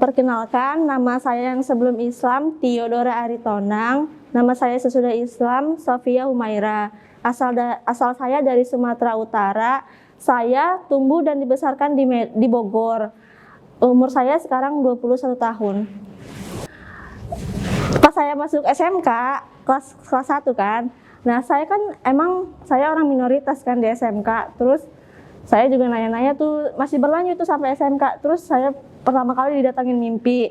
Perkenalkan, nama saya yang sebelum Islam Theodora Aritonang. Nama saya sesudah Islam Sofia Humaira. Asal saya dari Sumatera Utara. Saya tumbuh dan dibesarkan di Bogor. Umur saya sekarang 21 tahun. Pas saya masuk SMK kelas 1 kan. Nah, saya orang minoritas kan di SMK. Terus saya juga nanya-nanya tuh, masih berlanjut tuh sampai SMK. Terus saya pertama kali didatangin mimpi.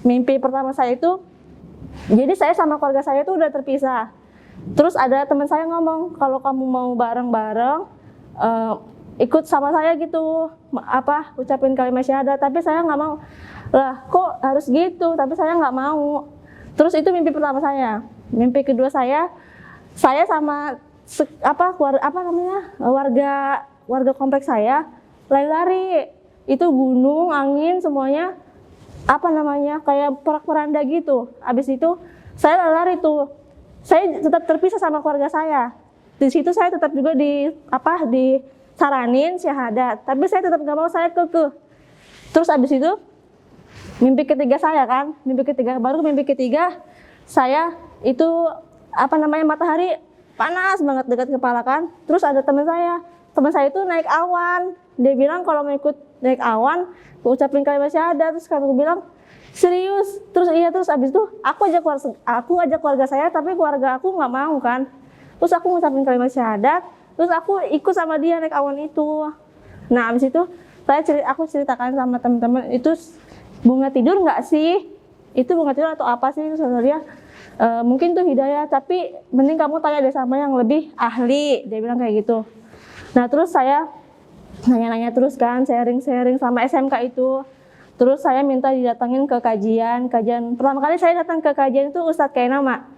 Mimpi pertama saya itu, jadi saya sama keluarga saya tuh udah terpisah. Terus ada teman saya ngomong, kalau kamu mau bareng-bareng, ikut sama saya gitu, ucapin kalimat syahadat. Tapi saya nggak mau. Lah, kok harus gitu? Tapi saya nggak mau. Terus itu mimpi pertama saya. Mimpi kedua saya sama warga kompleks saya lari-lari. Itu gunung, angin, semuanya kayak porak-poranda gitu. Habis itu saya lari tuh. Saya tetap terpisah sama keluarga saya. Di situ saya tetap juga disaranin syahadat. Tapi saya tetap nggak mau, saya kekeh. Terus habis itu mimpi ketiga saya kan, mimpi ketiga saya itu matahari panas banget dekat kepala kan. Terus ada teman saya itu naik awan. Dia bilang kalau mau ikut naik awan, ucapin kalimat syahadat. Terus aku bilang, serius? Terus iya, terus abis itu aku ajak keluarga saya, tapi keluarga aku nggak mau kan. Terus aku ngucapin kalimat syahadat, terus aku ikut sama dia naik awan itu. Nah, abis itu aku ceritakan sama teman-teman, itu bunga tidur nggak sih? Itu bunga tidur atau apa sih? Terus kata dia, mungkin tuh hidayah, tapi mending kamu tanya deh sama yang lebih ahli. Dia bilang kayak gitu. Nah, terus saya nanya-nanya terus kan, sharing-sharing sama SMK itu. Terus saya minta didatangin ke kajian. Pertama kali saya datang ke kajian itu Ustadz Kainama.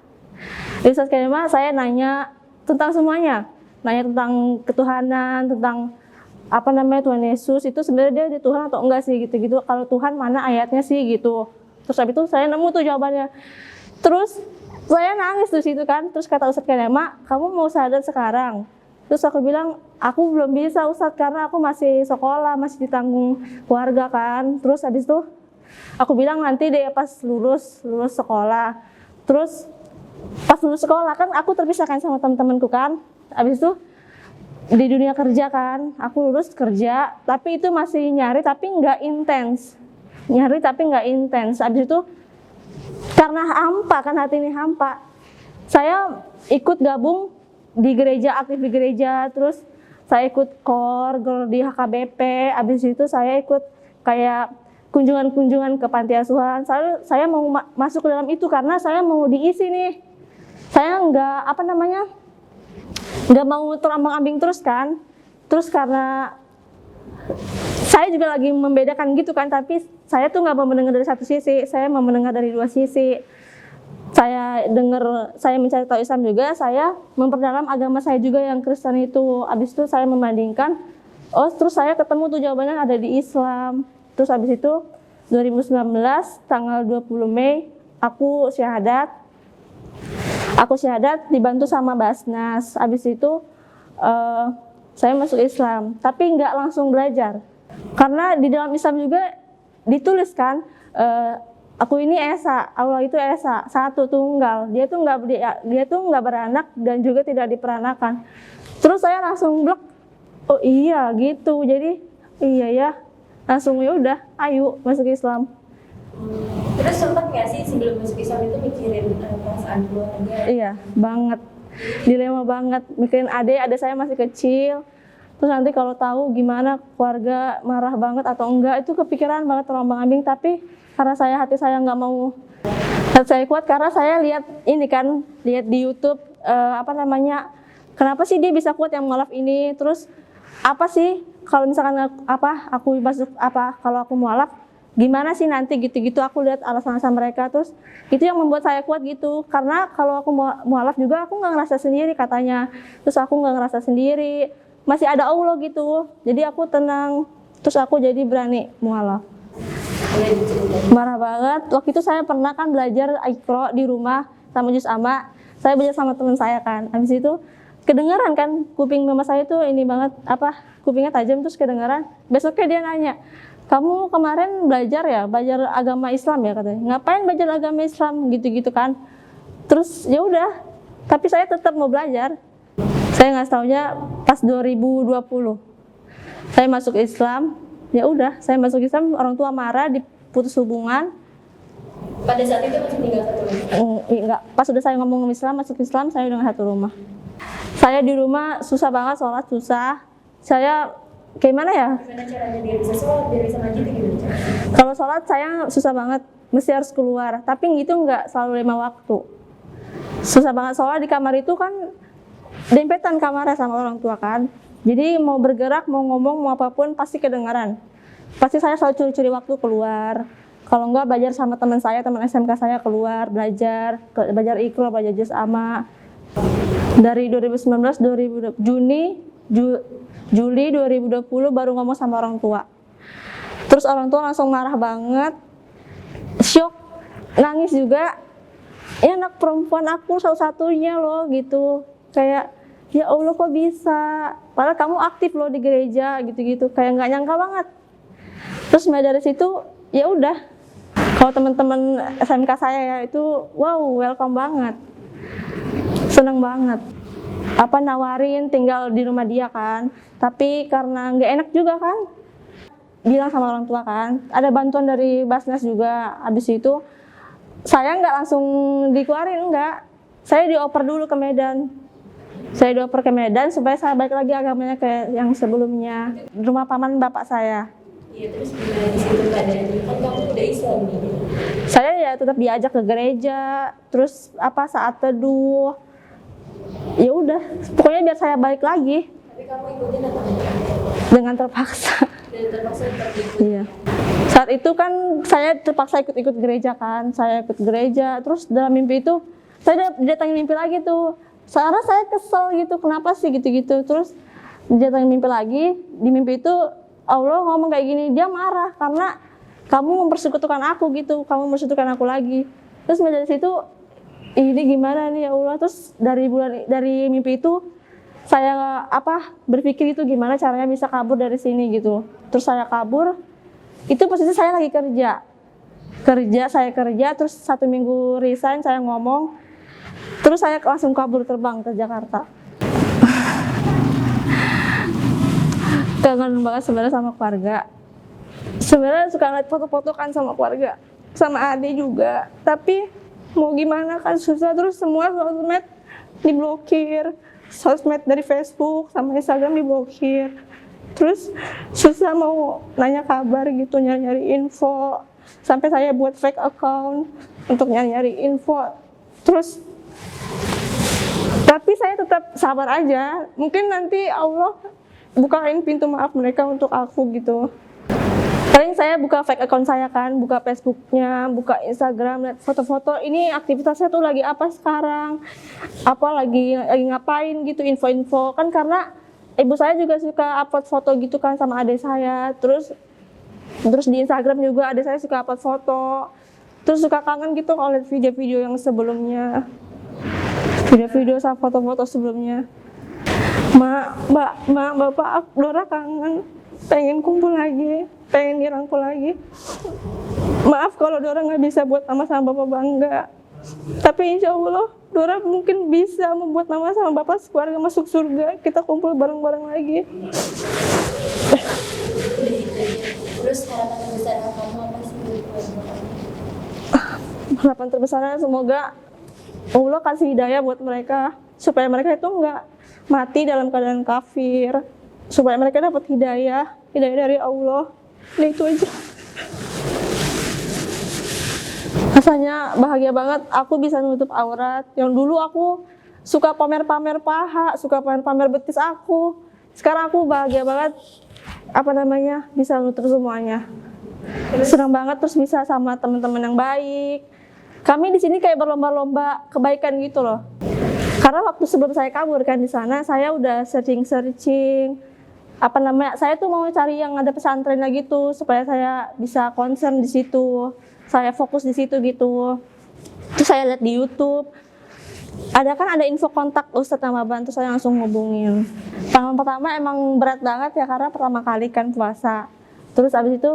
Ustadz Kainama saya nanya tentang semuanya. Nanya tentang ketuhanan, tentang Tuhan Yesus itu sebenarnya dia Tuhan atau enggak sih gitu-gitu. Kalau Tuhan mana ayatnya sih gitu. Terus habis itu saya nemu tuh jawabannya. Terus saya nangis di situ kan. Terus kata Ustadz Kainama, "Kamu mau syahadat sekarang?" Terus aku bilang, aku belum bisa Ustadz karena aku masih sekolah, masih ditanggung keluarga kan. Terus habis itu aku bilang nanti deh pas lulus sekolah. Terus pas lulus sekolah kan aku terpisahkan sama teman-temanku kan. Habis itu di dunia kerja kan, aku lulus kerja, tapi itu masih nyari tapi nggak intens. Habis itu karena hampa kan, hati ini hampa. Saya ikut gabung di gereja, aktif di gereja, terus saya ikut KOR di HKBP. Habis itu saya ikut kayak kunjungan ke panti asuhan. Saya mau masuk ke dalam itu karena saya mau diisi nih. Saya nggak mau terombang-ambing terus kan. Terus karena saya juga lagi membedakan gitu kan, tapi saya tuh nggak mau mendengar dari satu sisi, saya mau mendengar dari dua sisi. Saya mencari tahu Islam juga, saya memperdalam agama saya juga yang Kristen itu. Habis itu saya membandingkan, terus saya ketemu tuh jawabannya ada di Islam. Terus habis itu 2019 tanggal 20 Mei aku syahadat dibantu sama Basnas. Habis itu saya masuk Islam, tapi nggak langsung belajar. Karena di dalam Islam juga dituliskan aku ini Esa, Allah itu Esa, satu tunggal. Dia tuh nggak beranak dan juga tidak diperanakan. Terus saya langsung blok, oh iya gitu. Jadi iya ya, langsung ya udah, ayo masuk Islam. Terus sempat nggak sih sebelum masuk Islam itu mikirin perasaan keluarga? Iya, banget. Dilema banget. Mikirin ada saya masih kecil. Terus nanti kalau tahu gimana keluarga marah banget atau enggak, itu kepikiran banget terombang-ambing. Tapi karena hati saya nggak mau, saya kuat karena saya lihat di YouTube kenapa sih dia bisa kuat yang mualaf ini, terus apa sih kalau misalkan aku masuk kalau aku mualaf gimana sih nanti gitu-gitu, aku lihat alasan-alasan mereka, terus itu yang membuat saya kuat gitu. Karena kalau aku mualaf juga aku nggak ngerasa sendiri katanya, terus aku nggak ngerasa sendiri, masih ada Allah gitu, jadi aku tenang, terus aku jadi berani mualaf. Marah banget. Waktu itu saya pernah kan belajar Iqra di rumah sama juz amma. Saya belajar sama teman saya kan. Habis itu kedengaran kan, kuping mama saya tuh ini banget, kupingnya tajam, terus kedengaran. Besoknya dia nanya, kamu kemarin belajar ya, belajar agama Islam ya katanya. Ngapain belajar agama Islam gitu-gitu kan. Terus ya udah, tapi saya tetap mau belajar. Saya nggak taunya pas 2020 saya masuk Islam. Ya udah, saya masuk Islam, orang tua marah, diputus hubungan. Pada saat itu masih tinggal satu rumah? Enggak, pas udah saya ngomong Islam, masuk Islam, saya udah satu rumah. Saya di rumah susah banget, sholat susah. Saya kayak mana ya? Gimana caranya biar bisa sholat, biar bisa ngaji itu gimana caranya? Kalau sholat saya susah banget, mesti harus keluar. Tapi itu nggak selalu 5 waktu. Susah banget sholat di kamar itu kan dempetan kamarnya sama orang tua kan. Jadi mau bergerak, mau ngomong, mau apapun pasti kedengaran. Pasti saya selalu curi-curi waktu keluar. Kalau enggak belajar sama teman saya, teman SMK saya keluar belajar Iqra, belajar juz amma. Dari 2019 Juli 2020 baru ngomong sama orang tua. Terus orang tua langsung marah banget, syok, nangis juga. Ya anak perempuan aku satu-satunya loh gitu. Kayak ya Allah kok bisa, padahal kamu aktif loh di gereja gitu-gitu, kayak nggak nyangka banget. Terus mulai dari situ ya udah, kalau teman-teman SMK saya ya itu wow, welcome banget, seneng banget. Nawarin tinggal di rumah dia kan, tapi karena nggak enak juga kan, bilang sama orang tua kan, ada bantuan dari Basnas juga. Habis itu saya nggak langsung dikeluarin, enggak, saya dioper dulu ke Medan. Saya dioper ke Medan supaya saya balik lagi agamanya kayak yang sebelumnya, di rumah paman bapak saya. Iya, terus gimana di situ keadaannya? Kan kamu udah Islam nih. Saya ya tetap diajak ke gereja, terus saat teduh. Ya udah, pokoknya biar saya balik lagi. Tapi kamu ikutin atau enggak? Dengan terpaksa. Dan terpaksa tetap ikut. Iya. Saat itu kan saya terpaksa ikut gereja kan, saya ikut gereja. Terus dalam mimpi itu saya didatangin mimpi lagi tuh. Sekarang saya kesel gitu, kenapa sih gitu-gitu. Terus didatangin mimpi lagi, di mimpi itu Allah ngomong kayak gini, dia marah karena kamu mempersekutukan aku gitu, kamu mempersekutukan aku lagi. Terus dari situ, ini gimana nih ya Allah. Terus dari mimpi itu saya berpikir itu gimana caranya bisa kabur dari sini gitu. Terus saya kabur, itu posisi saya lagi saya kerja, terus 1 minggu resign, saya ngomong, terus saya langsung kabur terbang ke Jakarta. Kangen banget sebenarnya sama keluarga. Sebenarnya suka ngeliat foto-foto kan sama keluarga, sama adik juga. Tapi mau gimana kan susah, terus semua sosmed diblokir. Sosmed dari Facebook sama Instagram diblokir. Terus susah mau nanya kabar gitu, nyari-nyari info. Sampai saya buat fake account untuk nyari-nyari info. Terus tapi saya tetap sabar aja. Mungkin nanti Allah bukain pintu maaf mereka untuk aku gitu. Paling saya buka fake account saya kan, buka Facebooknya, buka Instagram, lihat foto-foto. Ini aktivitasnya tuh lagi apa sekarang, lagi ngapain gitu, info-info kan, karena ibu saya juga suka upload foto gitu kan sama adik saya. Terus di Instagram juga adik saya suka upload foto. Terus suka kangen gitu kalau lihat video-video yang sebelumnya, video-video sama foto-foto sebelumnya. Mbak, bapak, Dora kangen, pengen kumpul lagi, pengen dirangkul lagi. Maaf kalau Dora nggak bisa buat mama sama bapak bangga, tapi insya Allah Dora mungkin bisa membuat mama sama bapak sekeluarga masuk surga, kita kumpul bareng-bareng lagi. Terus harapan terbesar kamu apa sih? Harapan terbesarnya semoga Allah kasih hidayah buat mereka, supaya mereka itu nggak mati dalam keadaan kafir, supaya mereka dapat hidayah dari Allah. Nah itu aja. Rasanya bahagia banget aku bisa nutup aurat. Yang dulu aku suka pamer-pamer paha, suka pamer-pamer betis aku. Sekarang aku bahagia banget bisa nutup semuanya. Senang banget, terus bisa sama teman-teman yang baik. Kami di sini kayak berlomba-lomba kebaikan gitu loh. Karena waktu sebelum saya kabur kan di sana, saya udah searching, saya tuh mau cari yang ada pesantrennya gitu, supaya saya bisa concern di situ, saya fokus di situ gitu. Terus saya lihat di YouTube, ada info kontak Ustadz Ramadan, terus saya langsung hubungin. Pengalaman pertama emang berat banget ya karena pertama kali kan puasa. Terus abis itu,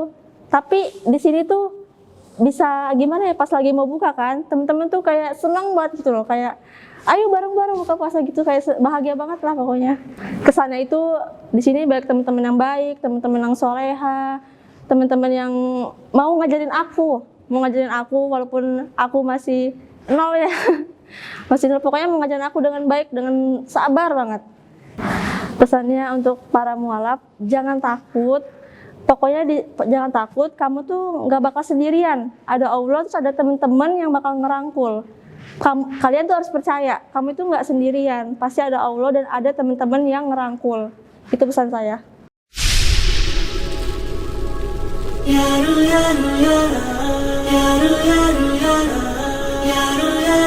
tapi di sini tuh bisa gimana ya, pas lagi mau buka kan, temen-temen tuh kayak senang banget gitu loh, kayak ayo bareng-bareng buka puasa gitu, kayak bahagia banget lah pokoknya. Kesannya itu di sini banyak teman-teman yang baik, teman-teman yang soleha, teman-teman yang mau ngajarin aku walaupun aku masih nol ya. Masih nol, pokoknya mau ngajarin aku dengan baik, dengan sabar banget. Pesannya untuk para mualaf, jangan takut. Pokoknya jangan takut, kamu tuh nggak bakal sendirian. Ada Allah, terus ada teman-teman yang bakal ngerangkul. Kalian tuh harus percaya, kamu itu nggak sendirian. Pasti ada Allah dan ada teman-teman yang ngerangkul. Itu pesan saya. Ya